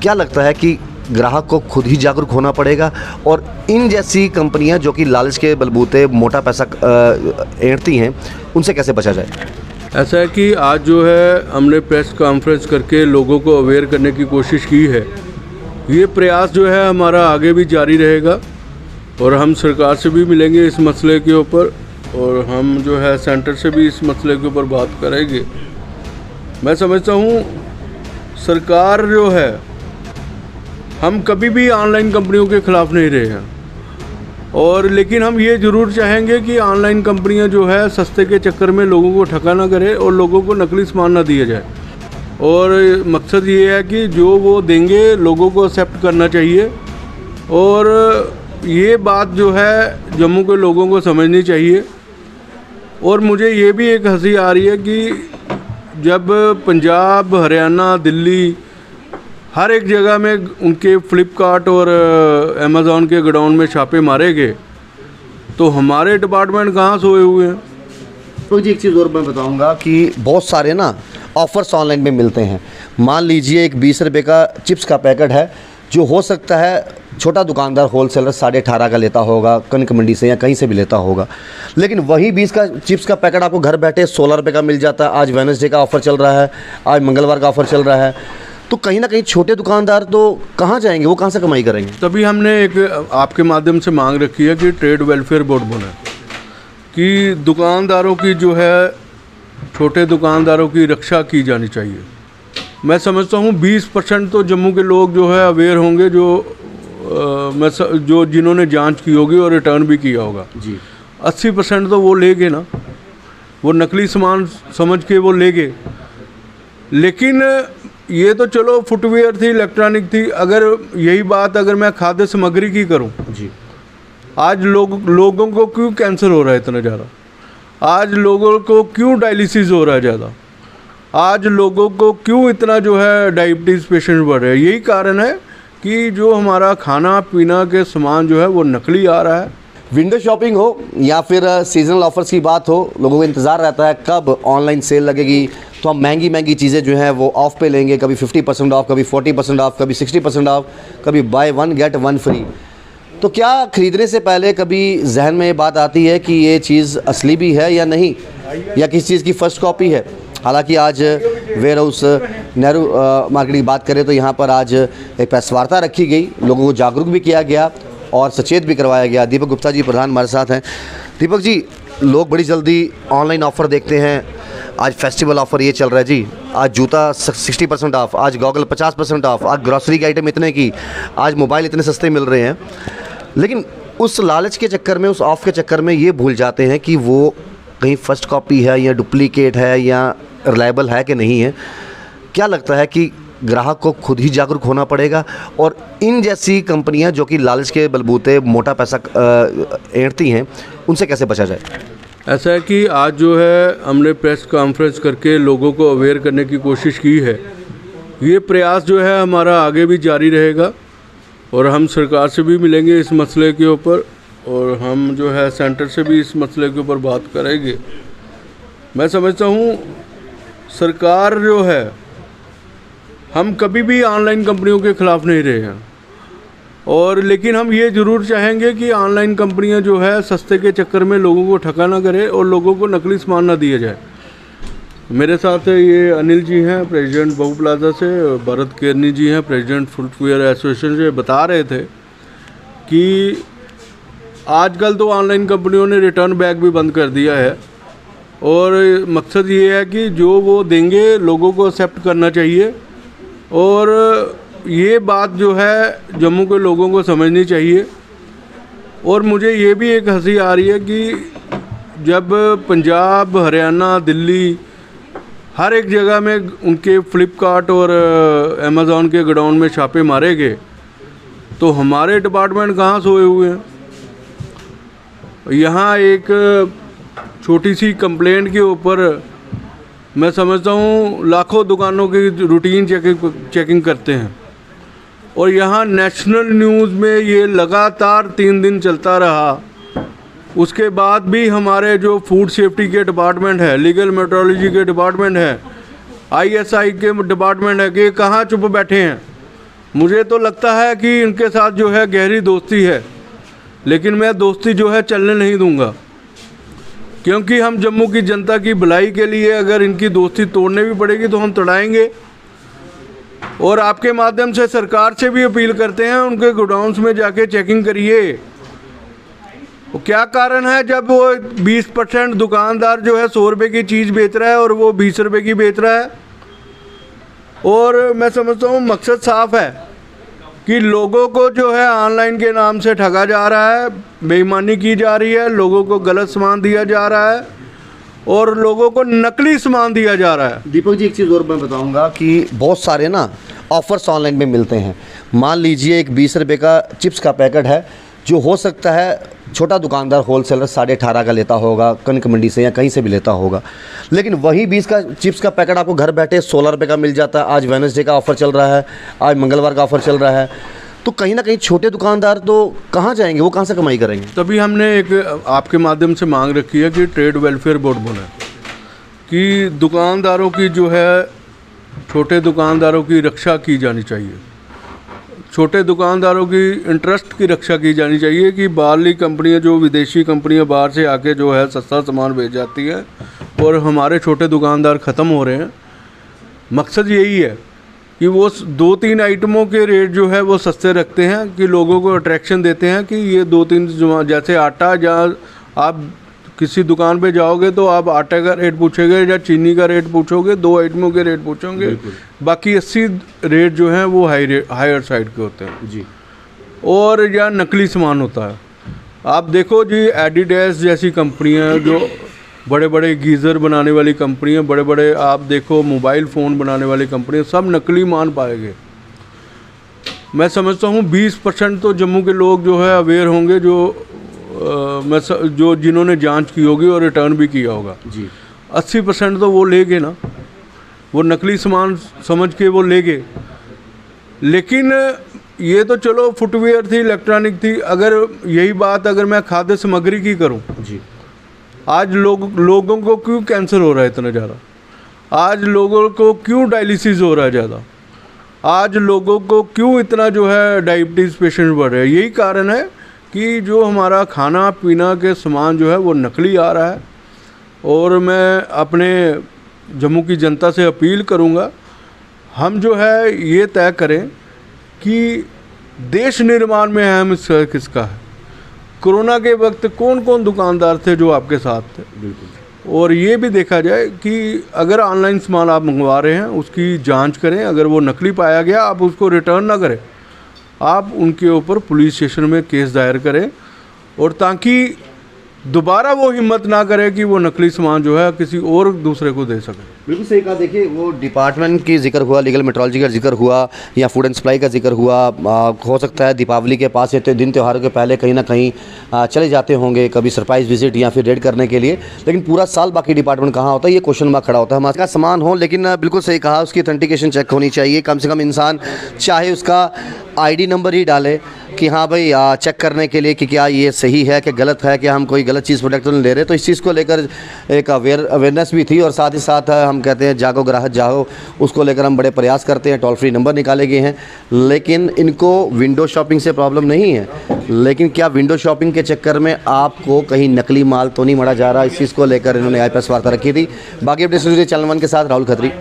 क्या लगता है कि ग्राहक को खुद ही जागरूक होना पड़ेगा और इन जैसी कंपनियां जो कि लालच के बलबूते मोटा पैसा ऐंठती हैं उनसे कैसे बचा जाए? ऐसा है कि आज जो है हमने प्रेस कॉन्फ्रेंस करके लोगों को अवेयर करने की कोशिश की है। ये प्रयास जो है हमारा आगे भी जारी रहेगा और हम सरकार से भी मिलेंगे इस मसले के ऊपर और हम जो है सेंटर से भी इस मसले के ऊपर बात करेंगे। मैं समझता हूँ सरकार जो है, हम कभी भी ऑनलाइन कंपनियों के ख़िलाफ़ नहीं रहे हैं और लेकिन हम ये ज़रूर चाहेंगे कि ऑनलाइन कंपनियां जो है सस्ते के चक्कर में लोगों को ठगा ना करे और लोगों को नकली सामान ना दिया जाए। और मकसद ये है कि जो वो देंगे लोगों को एक्सेप्ट करना चाहिए और ये बात जो है जम्मू के लोगों को समझनी चाहिए। और मुझे ये भी एक हंसी आ रही है कि जब पंजाब, हरियाणा, दिल्ली हर एक जगह में उनके फ्लिपकार्ट और अमेज़ॉन के गोडाउन में छापे मारे गए तो हमारे डिपार्टमेंट कहाँ सोए हुए हैं? तो जी एक चीज़ और मैं बताऊंगा कि बहुत सारे ना ऑफ़र्स ऑनलाइन में मिलते हैं। मान लीजिए एक 20 रुपये का चिप्स का पैकेट है जो हो सकता है छोटा दुकानदार होलसेलर 18.5 का लेता होगा कनक मंडी से या कहीं से भी लेता होगा, लेकिन वही 20 का चिप्स का पैकेट आपको घर बैठे 16 रुपये का मिल जाता है। आज वेडनेसडे का ऑफ़र चल रहा है, आज मंगलवार का ऑफ़र चल रहा है, तो कहीं ना कहीं छोटे दुकानदार तो कहाँ जाएंगे, वो कहाँ से कमाई करेंगे? तभी हमने एक आपके माध्यम से मांग रखी है कि ट्रेड वेलफेयर बोर्ड बने कि दुकानदारों की जो है, छोटे दुकानदारों की रक्षा की जानी चाहिए। मैं समझता हूँ 20% तो जम्मू के लोग जो है अवेयर होंगे, जो जिन्होंने जांच की होगी और रिटर्न भी किया होगा जी। 80% तो वो ले गए ना, वो नकली सामान समझ के वो ले गए। लेकिन ये तो चलो फुटवेयर थी, इलेक्ट्रॉनिक थी। अगर यही बात अगर मैं खाद्य सामग्री की करूं जी, आज लोगों को क्यों कैंसर हो रहा है इतना ज़्यादा? आज लोगों को क्यों डायलिसिस हो रहा है ज़्यादा? आज लोगों को क्यों इतना जो है डायबिटीज़ पेशेंट बढ़ रहे हैं? यही कारण है कि जो हमारा खाना पीना के सामान जो है वो नकली आ रहा है। विंडो शॉपिंग हो या फिर सीजनल ऑफर्स की बात हो, लोगों को इंतज़ार रहता है कब ऑनलाइन सेल लगेगी तो हम महंगी चीज़ें जो हैं वो ऑफ़ पे लेंगे। कभी 50% ऑफ, कभी 40% ऑफ, कभी 60% ऑफ, कभी बाय 1 गेट 1 फ्री। तो क्या ख़रीदने से पहले कभी जहन में ये बात आती है कि ये चीज़ असली भी है या नहीं, या किसी चीज़ की फ़र्स्ट कॉपी है? हालांकि आज वेयर हाउस नेहरू मार्केट की बात करें तो यहाँ पर आज एक प्रेस वार्ता रखी गई, लोगों को जागरूक भी किया गया और सचेत भी करवाया गया। दीपक गुप्ता जी प्रधान हमारे साथ हैं। दीपक जी, लोग बड़ी जल्दी ऑनलाइन ऑफ़र देखते हैं। आज फेस्टिवल ऑफ़र ये चल रहा है जी, आज जूता 60% ऑफ, आज गॉगल 50% ऑफ, आज ग्रॉसरी के आइटम इतने की, आज मोबाइल इतने सस्ते मिल रहे हैं। लेकिन उस लालच के चक्कर में, उस ऑफ़ के चक्कर में ये भूल जाते हैं कि वो कहीं फ़र्स्ट कॉपी है या डुप्लीकेट है या रिलायबल है कि नहीं है। क्या लगता है कि ग्राहक को खुद ही जागरूक होना पड़ेगा और इन जैसी कंपनियां जो कि लालच के बलबूते मोटा पैसा ऐंठती हैं उनसे कैसे बचा जाए? ऐसा है कि आज जो है हमने प्रेस कॉन्फ्रेंस करके लोगों को अवेयर करने की कोशिश की है। ये प्रयास जो है हमारा आगे भी जारी रहेगा और हम सरकार से भी मिलेंगे इस मसले के ऊपर और हम जो है सेंटर से भी इस मसले के ऊपर बात करेंगे। मैं समझता हूँ सरकार जो है, हम कभी भी ऑनलाइन कंपनियों के ख़िलाफ़ नहीं रहे हैं और लेकिन हम ये ज़रूर चाहेंगे कि ऑनलाइन कंपनियां जो है सस्ते के चक्कर में लोगों को ठगा ना करे और लोगों को नकली सामान ना दिया जाए। मेरे साथ ये अनिल जी हैं प्रेसिडेंट बहु प्लाजा से, भरत केरनी जी हैं प्रेसिडेंट फुटवेयर एसोसिएशन से। बता रहे थे कि आजकल तो ऑनलाइन कंपनियों ने रिटर्न बैक भी बंद कर दिया है और मकसद ये है कि जो वो देंगे लोगों को एक्सेप्ट करना चाहिए। और ये बात जो है जम्मू के लोगों को समझनी चाहिए। और मुझे ये भी एक हंसी आ रही है कि जब पंजाब, हरियाणा, दिल्ली हर एक जगह में उनके फ्लिपकार्ट और अमेज़ॉन के गोडाउन में छापे मारे गए तो हमारे डिपार्टमेंट कहाँ सोए हुए हैं? यहाँ एक छोटी सी कंप्लेंट के ऊपर मैं समझता हूँ लाखों दुकानों की रूटीन चेकिंग करते हैं और यहाँ नेशनल न्यूज़ में ये लगातार 3 दिन चलता रहा। उसके बाद भी हमारे जो फूड सेफ्टी के डिपार्टमेंट है, लीगल मेट्रोलॉजी के डिपार्टमेंट है, ISI के डिपार्टमेंट है कि कहाँ चुप बैठे हैं। मुझे तो लगता है कि इनके साथ जो है गहरी दोस्ती है, लेकिन मैं दोस्ती जो है चलने नहीं दूंगा, क्योंकि हम जम्मू की जनता की भलाई के लिए अगर इनकी दोस्ती तोड़ने भी पड़ेगी तो हम तोड़ाएंगे। और आपके माध्यम से सरकार से भी अपील करते हैं, उनके गोडाउन्स में जाके चेकिंग करिए। वो क्या कारण है जब वो 20% दुकानदार जो है 100 रुपये की चीज़ बेच रहा है और वो 20 रुपये की बेच रहा है। और मैं समझता हूँ मकसद साफ है कि लोगों को जो है ऑनलाइन के नाम से ठगा जा रहा है, बेईमानी की जा रही है, लोगों को गलत सामान दिया जा रहा है और लोगों को नकली सामान दिया जा रहा है। दीपक जी, एक चीज़ और मैं बताऊंगा कि बहुत सारे ना ऑफर्स ऑनलाइन में मिलते हैं। मान लीजिए एक 20 रुपये का चिप्स का पैकेट है, जो हो सकता है छोटा दुकानदार होलसेलर 18.5 का लेता होगा कनक मंडी से या कहीं से भी लेता होगा, लेकिन वही 20 का चिप्स का पैकेट आपको घर बैठे 16 रुपये का मिल जाता है। आज वेडनेसडे का ऑफ़र चल रहा है, आज मंगलवार का ऑफ़र चल रहा है, तो कहीं ना कहीं छोटे दुकानदार तो कहाँ जाएंगे, वो कहाँ से कमाई करेंगे? तभी हमने एक आपके माध्यम से मांग रखी है कि ट्रेड वेलफेयर बोर्ड बने, कि दुकानदारों की जो है, छोटे दुकानदारों की रक्षा की जानी चाहिए, छोटे दुकानदारों की इंटरेस्ट की रक्षा की जानी चाहिए कि बाहरली कंपनियां, जो विदेशी कंपनियां बाहर से आके जो है सस्ता सामान बेच जाती हैं और हमारे छोटे दुकानदार ख़त्म हो रहे हैं। मकसद यही है कि वो 2-3 आइटमों के रेट जो है वो सस्ते रखते हैं, कि लोगों को अट्रैक्शन देते हैं कि ये 2-3, जैसे आटा, जहाँ आप किसी दुकान पे जाओगे तो आप आटे का रेट पूछोगे या चीनी का रेट पूछोगे, 2 आइटमों के रेट पूछोगे, बाकी 80 रेट जो हैं वो हायर साइड के होते हैं जी। और या नकली सामान होता है। आप देखो जी, एडिडास जैसी कंपनियां, जो बड़े बड़े गीज़र बनाने वाली कंपनियां, बड़े बड़े आप देखो मोबाइल फ़ोन बनाने वाली कंपनियां, सब नकली मान पाएंगे। मैं समझता हूँ 20% तो जम्मू के लोग जो है अवेयर होंगे, जो जिन्होंने जांच की होगी और रिटर्न भी किया होगा जी। 80% तो वो लेंगे ना, वो नकली सामान समझ के वो लेंगे। लेकिन ये तो चलो फुटवेयर थी, इलेक्ट्रॉनिक थी, अगर यही बात अगर मैं खाद्य सामग्री की करूं जी, आज लोगों को क्यों कैंसर हो रहा है इतना ज़्यादा, आज लोगों को क्यों डायलिसिस हो रहा है ज़्यादा, आज लोगों को क्यों इतना जो है डायबिटीज़ पेशेंट बढ़ रहे हैं? यही कारण है कि जो हमारा खाना पीना के सामान जो है वो नकली आ रहा है। और मैं अपने जम्मू की जनता से अपील करूंगा, हम जो है ये तय करें कि देश निर्माण में अहम हिस्सा किसका है। कोरोना के वक्त कौन कौन दुकानदार थे जो आपके साथ थे, बिल्कुल। और ये भी देखा जाए कि अगर ऑनलाइन सामान आप मंगवा रहे हैं उसकी जांच करें, अगर वो नकली पाया गया आप उसको रिटर्न ना करें, आप उनके ऊपर पुलिस स्टेशन में केस दायर करें, और ताकि दोबारा वो हिम्मत ना करे कि वो नकली सामान जो है किसी और दूसरे को दे सके। बिल्कुल सही कहा। देखिए, वो डिपार्टमेंट की जिक्र हुआ, लीगल मेट्रोलॉजी का जिक्र हुआ, या फूड एंड सप्लाई का जिक्र हुआ। हो सकता है दीपावली के पास या तो दिन त्योहारों के पहले कहीं ना कहीं चले जाते होंगे, कभी सरप्राइज विजिट या फिर रेड करने के लिए, लेकिन पूरा साल बाकी डिपार्टमेंट कहाँ होता है, ये क्वेश्चन मार्क खड़ा होता है। हमारे सामान हो, लेकिन बिल्कुल सही कहा, उसकी ऑथेंटिकेशन चेक होनी चाहिए। कम से कम इंसान चाहे उसका ID नंबर ही डाले कि हाँ भाई चेक करने के लिए कि क्या ये सही है कि गलत है, कि हम कोई गलत चीज़ प्रोडक्ट तो नहीं ले रहे। तो इस चीज़ को लेकर एक अवेयरनेस भी थी, और साथ ही साथ हम कहते हैं जागो ग्राहक जागो, उसको लेकर हम बड़े प्रयास करते हैं। टोल फ्री नंबर निकाले गए हैं, लेकिन इनको विंडो शॉपिंग से प्रॉब्लम नहीं है। लेकिन क्या विंडो शॉपिंग के चक्कर में आपको कहीं नकली माल तो नहीं मरा जा रहा, इस चीज़ को लेकर इन्होंने IPS वार्ता रखी थी। बाकी अपडेट्स चैनल 1 के साथ राहुल खत्री।